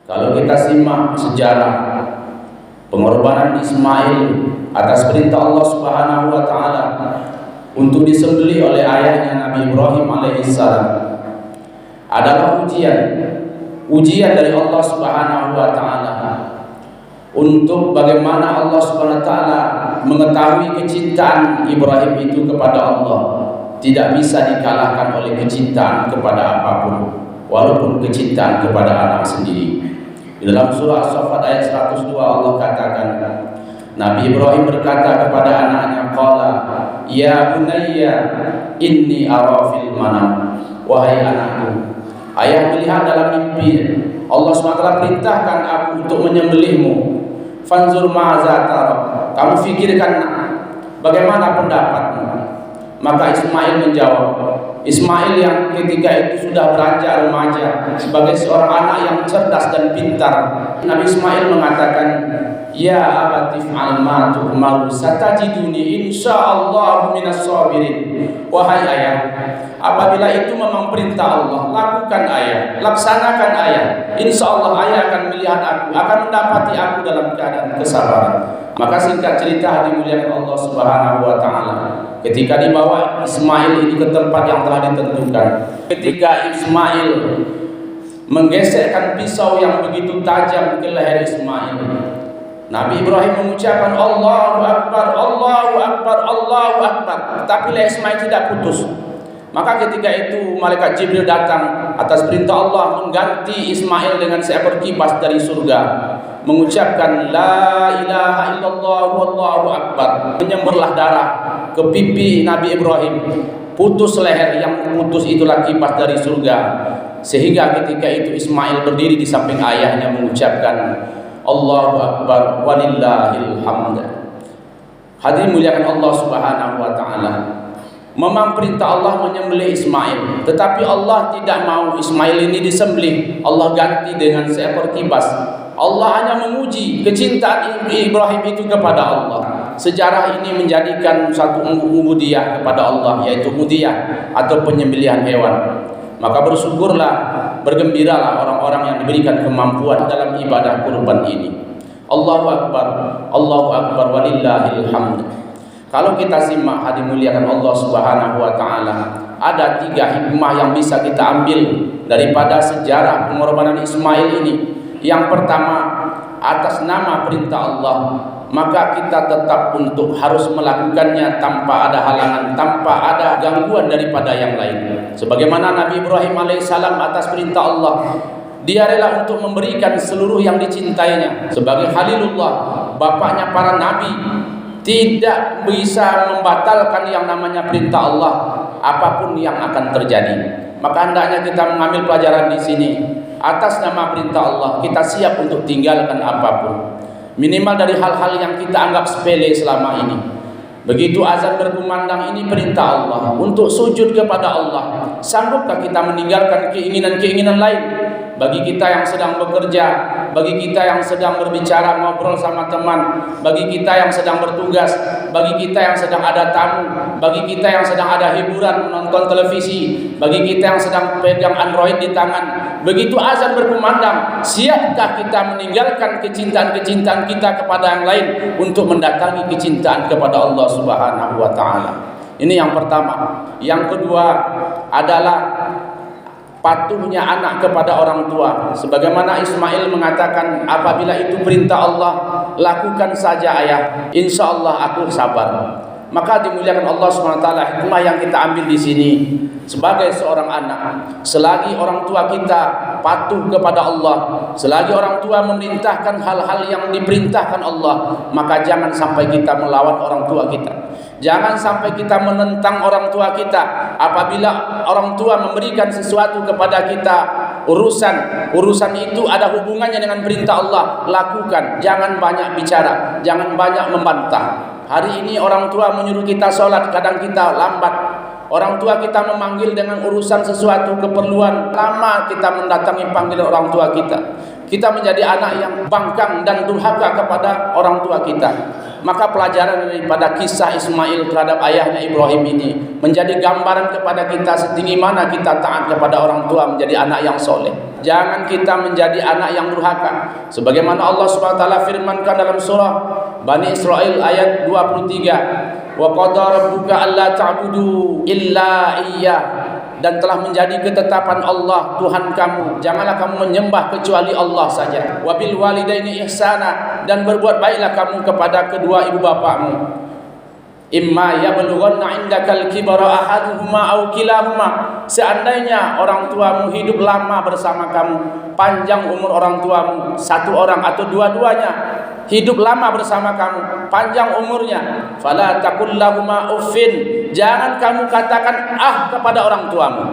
Kalau kita simak sejarah pengorbanan Ismail atas perintah Allah Subhanahu wa taala untuk disembelih oleh ayahnya Nabi Ibrahim alaihissalam adalah ujian dari Allah Subhanahu wa taala untuk bagaimana Allah Subhanahu wa taala mengetahui kecintaan Ibrahim itu kepada Allah tidak bisa dikalahkan oleh kecintaan kepada apapun, walaupun kecintaan kepada anak sendiri. Di dalam surah As-Saffat ayat 102 Allah katakan, Nabi Ibrahim berkata kepada anaknya, qala ya bunayya inni ara fil manam, wahai anakku, ayah melihat dalam mimpi Allah SWT perintahkan aku untuk menyembelihmu. Fanzur ma'za tara, kamu fikirkan bagaimana pendapatmu. Maka Ismail menjawab, Ismail yang ketika itu sudah beranjak remaja sebagai seorang anak yang cerdas dan pintar, Nabi Ismail mengatakan, ya abati fa'al ma tu'maru satajiduni insyaallah minas sabirin. Wahai ayah, apabila itu memang perintah Allah, lakukan ayah, laksanakan ayah, insyaallah ayah akan melihat aku, akan mendapati aku dalam keadaan kesabaran. Maka singkat cerita dimuliakan Allah Subhanahu wa taala, ketika dibawa Ismail ini ke tempat yang telah ditentukan, ketika Ismail menggesekkan pisau yang begitu tajam ke leher Ismail, Nabi Ibrahim mengucapkan Allahu Akbar, Allahu Akbar, Allahu Akbar, tapi leher Ismail tidak putus. Maka ketika itu malaikat Jibril datang atas perintah Allah mengganti Ismail dengan seekor kibas dari surga, mengucapkan la ilaha illallah wallahu akbar, menyemburlah darah ke pipi Nabi Ibrahim, putus leher, yang putus itulah kibas dari surga. Sehingga ketika itu Ismail berdiri di samping ayahnya mengucapkan Allahu akbar walillahil hamd. Hadirin muliakan Allah Subhanahu wa taala, memang perintah Allah menyembelih Ismail, tetapi Allah tidak mau Ismail ini disembelih. Allah ganti dengan seekor kibas. Allah hanya menguji kecintaan Ibrahim itu kepada Allah. Sejarah ini menjadikan satu ubudiyah kepada Allah, yaitu ubudiyah atau penyembelihan hewan. Maka bersyukurlah, bergembiralah orang-orang yang diberikan kemampuan dalam ibadah kurban ini. Allahu akbar, Allahu akbar walillahil hamd. Kalau kita simak, hadirin muliakan Allah Subhanahu wa taala, ada 3 hikmah yang bisa kita ambil daripada sejarah pengorbanan Ismail ini. Yang pertama, atas nama perintah Allah, maka kita tetap untuk harus melakukannya tanpa ada halangan, tanpa ada gangguan daripada yang lain. Sebagaimana Nabi Ibrahim alaihissalam atas perintah Allah, dia rela untuk memberikan seluruh yang dicintainya sebagai Khalilullah, bapaknya para nabi, tidak bisa membatalkan yang namanya perintah Allah apapun yang akan terjadi. Maka hendaknya kita mengambil pelajaran di sini. Atas nama perintah Allah kita siap untuk tinggalkan apapun, minimal dari hal-hal yang kita anggap sepele selama ini. Begitu azan berkumandang, ini perintah Allah untuk sujud kepada Allah. Sanggupkah kita meninggalkan keinginan-keinginan lain? Bagi kita yang sedang bekerja, bagi kita yang sedang berbicara ngobrol sama teman, bagi kita yang sedang bertugas, bagi kita yang sedang ada tamu, bagi kita yang sedang ada hiburan menonton televisi, bagi kita yang sedang pegang Android di tangan, begitu azan berkumandang, siapkah kita meninggalkan kecintaan-kecintaan kita kepada yang lain untuk mendatangi kecintaan kepada Allah Subhanahu wa taala? Ini yang pertama. Yang kedua adalah patuhnya anak kepada orang tua. Sebagaimana Ismail mengatakan, apabila itu perintah Allah, lakukan saja ayah, insya Allah aku sabar. Maka dimuliakan Allah SWT, hikmah yang kita ambil di sini sebagai seorang anak, selagi orang tua kita patuh kepada Allah, selagi orang tua memerintahkan hal-hal yang diperintahkan Allah, maka jangan sampai kita melawan orang tua kita. Jangan sampai kita menentang orang tua kita. Apabila orang tua memberikan sesuatu kepada kita, urusan itu ada hubungannya dengan perintah Allah, lakukan. Jangan banyak bicara, jangan banyak membantah. Hari ini orang tua menyuruh kita sholat, kadang kita lambat. Orang tua kita memanggil dengan urusan sesuatu keperluan, lama kita mendatangi panggilan orang tua kita. kita menjadi anak yang bangkang dan durhaka kepada orang tua kita. Maka pelajaran daripada kisah Ismail terhadap ayahnya Ibrahim ini menjadi gambaran kepada kita setinggi mana kita taat kepada orang tua menjadi anak yang soleh. Jangan kita menjadi anak yang durhaka. Sebagaimana Allah Subhanahu wa taala firmankan dalam surah Bani Israil ayat 23, wa qadara rabbuka alla ta'budu illa iyyah, dan telah menjadi ketetapan Allah Tuhan kamu, janganlah kamu menyembah kecuali Allah saja. Wabil walidaini ihsana, dan berbuat baiklah kamu kepada kedua ibu bapakmu. Imma yablughanna indakal kibara ahaduhuma aw kilahuma, seandainya orang tuamu hidup lama bersama kamu, panjang umur orang tuamu, satu orang atau dua-duanya hidup lama bersama kamu, panjang umurnya, fala taqul lahuma uffin, jangan kamu katakan ah kepada orang tuamu.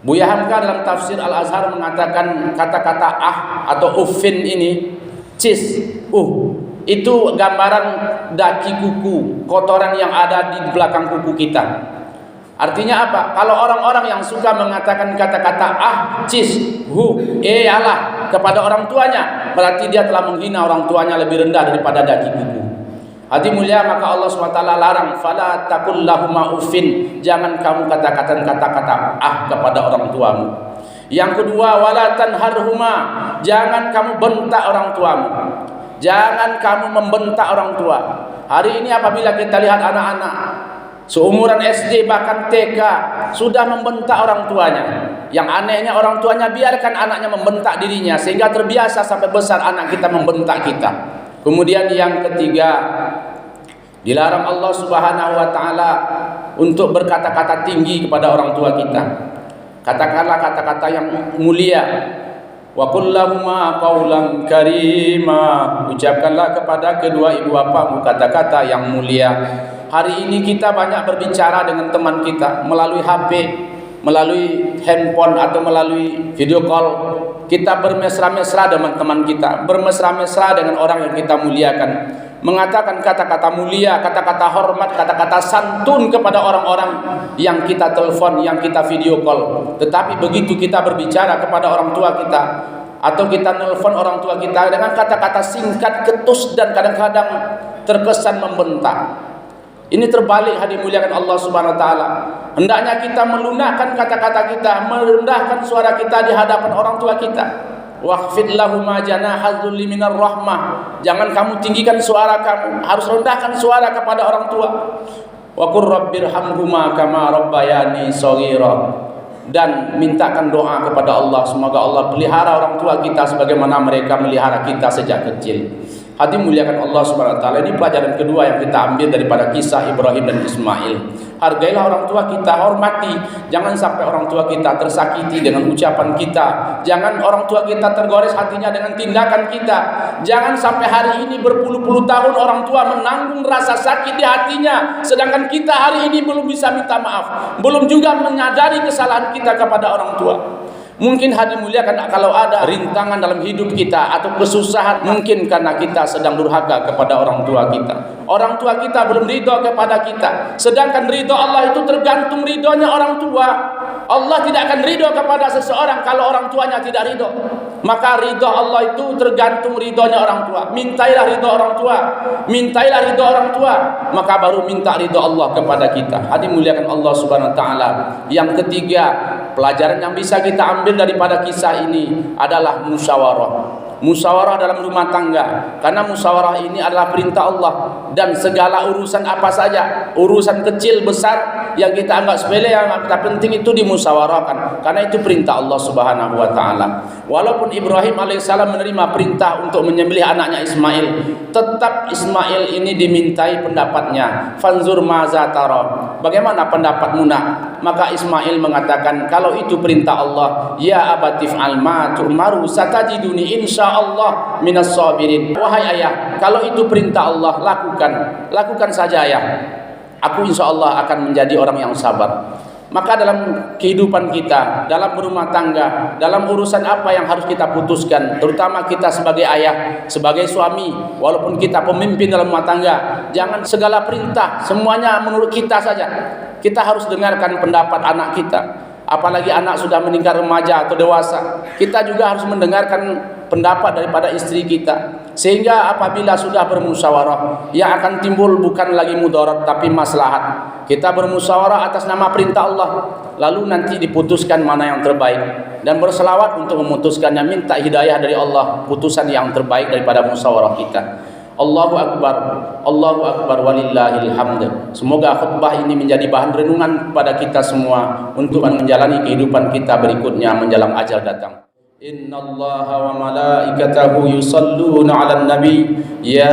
Buya Hamka dalam tafsir Al-Azhar mengatakan kata-kata ah atau uffin ini, cis, itu gambaran daki kuku, kotoran yang ada di belakang kuku kita. Artinya apa? Kalau orang-orang yang suka mengatakan kata-kata ah, cis, alah kepada orang tuanya, berarti dia telah menghina orang tuanya lebih rendah daripada daki kuku. Hati mulia, maka Allah SWT larang, fala taqul lahuma uffin, jangan kamu katakan kata-kata ah kepada orang tuamu. Yang kedua, wala tanharhuma, jangan kamu bentak orang tuamu. Jangan kamu membentak orang tua. Hari ini apabila kita lihat anak-anak seumuran SD bahkan TK sudah membentak orang tuanya. Yang anehnya orang tuanya biarkan anaknya membentak dirinya sehingga terbiasa sampai besar anak kita membentak kita. Kemudian yang ketiga, dilarang Allah Subhanahu wa taala untuk berkata-kata tinggi kepada orang tua kita. Katakanlah kata-kata yang mulia. Wa qul lahuma qawlan karima, ucapkanlah kepada kedua ibu bapamu kata-kata yang mulia. Hari ini kita banyak berbicara dengan teman kita melalui HP, melalui handphone atau melalui video call. Kita bermesra-mesra dengan teman kita, bermesra-mesra dengan orang yang kita muliakan, mengatakan kata-kata mulia, kata-kata hormat, kata-kata santun kepada orang-orang yang kita telepon, yang kita video call. Tetapi begitu kita berbicara kepada orang tua kita atau kita nelpon orang tua kita dengan kata-kata singkat, ketus, dan kadang-kadang terkesan membentak. Ini terbalik, hadirin muliakan Allah Subhanahu wa taala. Hendaknya kita melunakkan kata-kata kita, merendahkan suara kita di hadapan orang tua kita. Waqfid lahuma janaha dzulli minar rahmah, jangan kamu tinggikan suara kamu, harus rendahkan suara kepada orang tua. Wa qur rabbirhamhuma kama rabbayani shaghira, dan mintakan doa kepada Allah semoga Allah pelihara orang tua kita sebagaimana mereka melihara kita sejak kecil. Hadirin muliakan Allah Subhanahu wa taala, ini pelajaran kedua yang kita ambil daripada kisah Ibrahim dan Ismail. Hargailah orang tua kita, hormati. Jangan sampai orang tua kita tersakiti dengan ucapan kita. Jangan orang tua kita tergores hatinya dengan tindakan kita. Jangan sampai hari ini berpuluh-puluh tahun orang tua menanggung rasa sakit di hatinya, sedangkan kita hari ini belum bisa minta maaf, belum juga menyadari kesalahan kita kepada orang tua. Mungkin hadirin muliakan, kalau ada rintangan dalam hidup kita atau kesusahan, mungkin karena kita sedang durhaka kepada orang tua kita. Orang tua kita belum ridho kepada kita, sedangkan ridho Allah itu tergantung ridhonya orang tua. Allah tidak akan ridho kepada seseorang kalau orang tuanya tidak ridho. Maka ridho Allah itu tergantung ridhonya orang tua. Mintailah ridho orang tua, mintailah ridho orang tua, maka baru minta ridho Allah kepada kita. Hadirin muliakan Allah Subhanahu wa taala. Yang ketiga, pelajaran yang bisa kita ambil daripada kisah ini adalah musyawarah. Musyawarah dalam rumah tangga, karena musyawarah ini adalah perintah Allah, dan segala urusan apa saja, urusan kecil besar yang kita anggap sepele, yang kita penting itu dimusyawarahkan, karena itu perintah Allah Subhanahu wa taala. Walaupun Ibrahim alaihissalam menerima perintah untuk menyembelih anaknya Ismail, tetap Ismail ini dimintai pendapatnya. Fanzur maza tara, bagaimana pendapatmu nak? Maka Ismail mengatakan, kalau itu perintah Allah, ya abatif alma tu'maru satajiduni insyaallah minas sabirin. Wahai ayah, kalau itu perintah Allah, lakukan saja ayah, aku insyaallah akan menjadi orang yang sabar. Maka dalam kehidupan kita, dalam berumah tangga, dalam urusan apa yang harus kita putuskan, terutama kita sebagai ayah, sebagai suami, walaupun kita pemimpin dalam rumah tangga, jangan segala perintah semuanya menurut kita saja. Kita harus dengarkan pendapat anak kita. apalagi anak sudah meningkat remaja atau dewasa, kita juga harus mendengarkan pendapat daripada istri kita, sehingga apabila sudah bermusyawarah, yang akan timbul bukan lagi mudarat tapi maslahat. Kita bermusyawarah atas nama perintah Allah, lalu nanti diputuskan mana yang terbaik, dan berselawat untuk memutuskannya, minta hidayah dari Allah, putusan yang terbaik daripada musyawarah kita. Allahu Akbar, Allahu Akbar, walillahil hamd. Semoga khutbah ini menjadi bahan renungan pada kita semua untuk menjalani kehidupan kita berikutnya menjelang ajal datang. Innallaha wa malaikatahu yusalluna 'alan nabi ya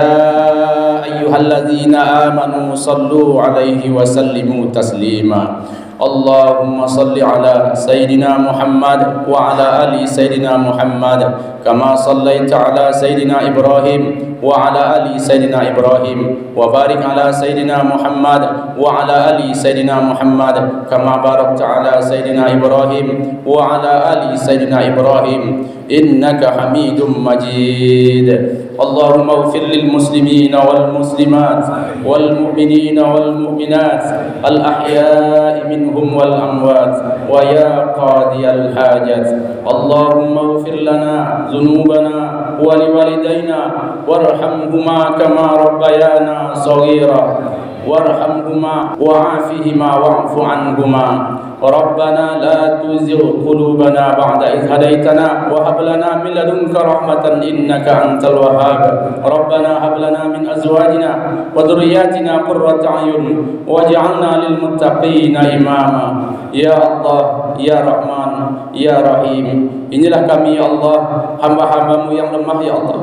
ayyuhalladzina amanu sallu 'alaihi wa sallimu taslima. Allahumma salli ala Sayyidina Muhammad wa ala ali Sayyidina Muhammad kama sallaita ala Sayyidina Ibrahim wa ala ali Sayyidina Ibrahim wa barik ala Sayyidina Muhammad wa ala ali Sayyidina Muhammad kama barakta ala Sayyidina Ibrahim wa ala ali Sayyidina Ibrahim innaka Hamidum Majid. Allahumma ighfir lil muslimina wal muslimat wal mu'minina wal mu'minat al ahya'i minhum wal amwat wa ya qadiyal hajat. Allahumma ighfir lana dhunubana wa liwalidayna warhamhuma kama rabbayana shaghira warhamhuma wa'afihima wa'fu anhuma. Rabbana la tuzigh qulubana ba'da idh hadaytana wa hab lana min ladunka rahmatan innaka antal wahhab. Rabbana hab lana min azwajina wa dhurriyyatina qurrata a'yun waj'alna lil muttaqina imama. Ya Allah, ya Rahman, ya Rahim, inilah kami ya Allah, hamba-hambamu yang lemah ya Allah,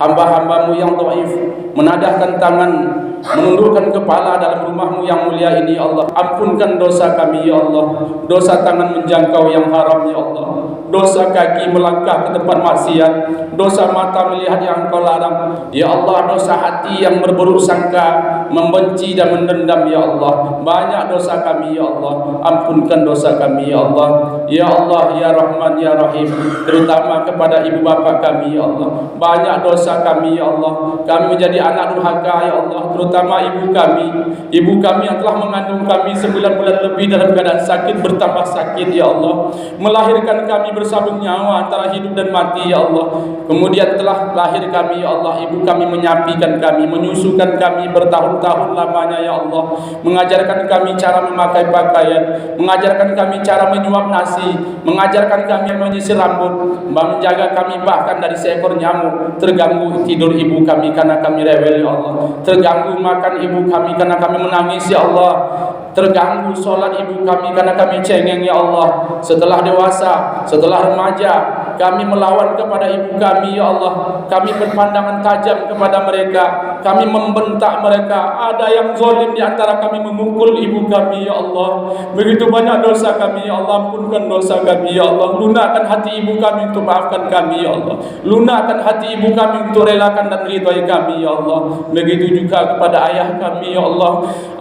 hamba-hambamu yang dhaif, menadahkan tangan, menundukkan kepala dalam rumahmu yang mulia ini ya Allah. Ampunkan dosa kami ya Allah, dosa tangan menjangkau yang haram ya Allah, dosa kaki melangkah ke tempat maksiat, dosa mata melihat yang Engkau larang ya Allah, dosa hati yang berburuk sangka, membenci dan mendendam ya Allah. Banyak dosa kami ya Allah, ampunkan dosa kami ya Allah. Ya Allah, ya Rahman, ya Rahim, terutama kepada ibu bapa kami ya Allah. Banyak dosa kami ya Allah, kami menjadi anak durhaka ya Allah, terutama ibu kami yang telah mengandung kami 9 bulan lebih dalam keadaan sakit bertambah sakit ya Allah, melahirkan kami bersabung nyawa antara hidup dan mati ya Allah. Kemudian telah lahir kami ya Allah, ibu kami menyapikan kami, menyusukan kami bertahun-tahun lamanya ya Allah, mengajarkan kami cara memakai pakaian, mengajarkan kami cara menyuap nasi, mengajarkan kami menyisir rambut, menjaga kami bahkan dari seekor nyamuk. Terganggu tidur ibu kami karena kami rewel ya Allah, terganggu makan ibu kami karena kami menangis ya Allah, terganggu sholat ibu kami karena kami cengeng ya Allah. Setelah dewasa, setelah remaja, kami melawan kepada ibu kami ya Allah, kami berpandangan tajam kepada mereka, kami membentak mereka. Ada yang zalim di antara kami, memukul ibu kami ya Allah. Begitu banyak dosa kami ya Allah, ampunkan dosa kami ya Allah. Lunakan hati ibu kami untuk maafkan kami ya Allah, lunakan hati ibu kami untuk relakan dan ridhai kami ya Allah. Begitu juga kepada ayah kami ya Allah,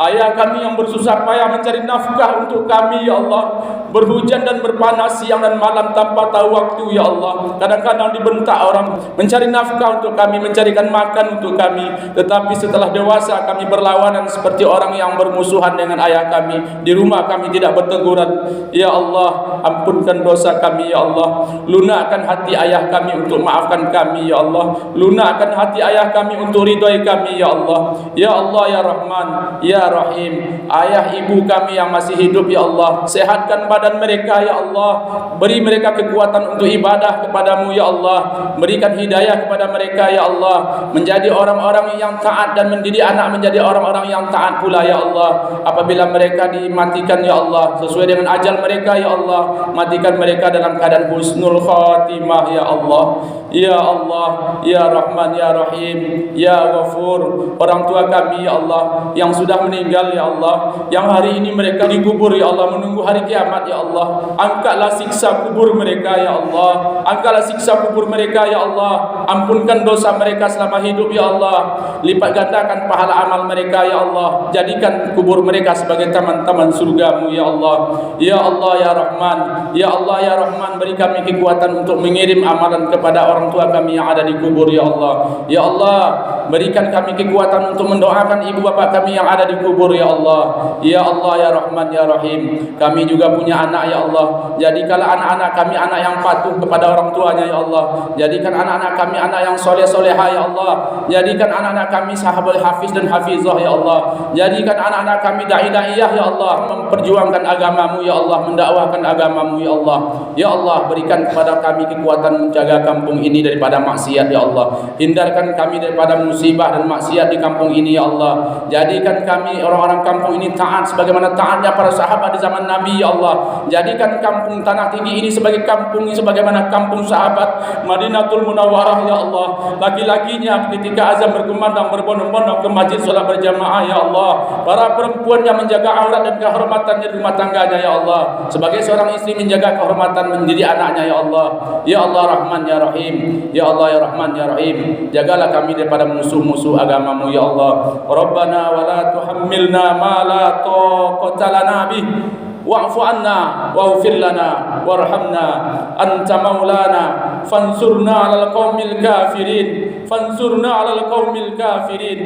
ayah kami yang bersusah payah mencari nafkah untuk kami ya Allah, berhujan dan berpanas siang dan malam tanpa tahu waktu ya Allah. Kadang-kadang dibentak orang, mencari nafkah untuk kami, mencarikan makan untuk kami. Tetapi setelah dewasa kami berlawanan seperti orang yang bermusuhan dengan ayah kami. Di rumah kami tidak berteguran. Ya Allah, ampunkan dosa kami ya Allah, lunakan hati ayah kami untuk maafkan kami ya Allah, lunakan hati ayah kami untuk ridhai kami ya Allah. Ya Allah, ya Rahman, ya Rahim, ayah ibu kami yang masih hidup ya Allah, sehatkan badan mereka ya Allah, beri mereka kekuatan untuk ibadah kepadamu ya Allah, berikan hidayah kepada mereka ya Allah, menjadi orang-orang yang taat dan mendidik anak menjadi orang-orang yang taat pula ya Allah. Apabila mereka dimatikan ya Allah sesuai dengan ajal mereka ya Allah, matikan mereka dalam keadaan husnul khatimah ya Allah. Ya Allah, ya Rahman, ya Rahim, ya Ghafur, orang tua kami ya Allah yang sudah meninggal ya Allah, yang hari ini mereka dikubur ya Allah, menunggu hari kiamat ya Allah. Angkatlah siksa kubur mereka ya Allah, angkatlah siksa kubur mereka ya Allah, ampunkan dosa mereka selama hidup ya Allah, lipat gandakan pahala amal mereka ya Allah, jadikan kubur mereka sebagai taman-taman surgamu ya Allah. Ya Allah, ya Rahman, ya Allah, ya Rahman, beri kami kekuatan untuk mengirim amalan kepada orang tua kami yang ada di kubur ya Allah. Ya Allah, Berikan kami kekuatan untuk mendoakan ibu bapa kami yang ada di kubur ya Allah. Ya Allah ya Rahman ya Rahim. Kami juga punya anak ya Allah. Jadikanlah anak-anak kami anak yang patuh kepada orang tuanya ya Allah. Jadikan anak-anak kami anak yang soleh-solehah ya Allah. Jadikan anak-anak kami sahabat hafiz dan hafizah ya Allah. Jadikan anak-anak kami dai-daiyah ya Allah, memperjuangkan agamamu ya Allah, mendakwahkan agamamu ya Allah. Ya Allah, berikan kepada kami kekuatan menjaga kampung ini daripada maksiat ya Allah. Hindarkan kami daripada musibah dan maksiat di kampung ini ya Allah. Jadikan kami orang-orang kampung ini taat sebagaimana taatnya para sahabat di zaman Nabi ya Allah. Jadikan kampung Tanah Tinggi ini sebagai kampung sebagaimana kampung sahabat Madinatul Munawwarah ya Allah. Laki-lakinya ketika azan berkumandang berbondong-bondong ke masjid salat berjamaah ya Allah. Para perempuan yang menjaga aurat dan kehormatannya di rumah tangganya ya Allah. Sebagai seorang istri menjaga kehormatan mendidik anaknya ya Allah. Ya Allah Rahman ya Rahim. Ya Allah ya Rahman ya Rahim. Jagalah kami daripada musuh-musuh agamamu ya Allah. Rabbana wa la tuhammilna ma la taqata lana bih. Wa'fu anna waghfir lana warhamna anta maulana fansurna 'alal qaumil kafirin fansurna 'alal qaumil kafirin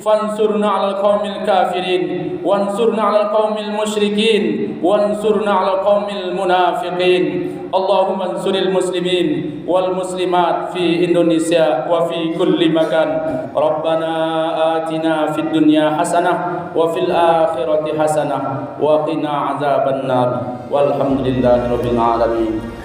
fansurna 'alal qaumil kafirin wansurna 'alal qaumil musyrikin wansurna 'alal qaumil munafiqin. Allahumma ansuril muslimin wal muslimat fi Indonesia wa fi kulli makan. Rabbana atina fid dunya hasanah wa fil akhirati hasanah wa qina azabannar. Walhamdulillahirabbil alamin.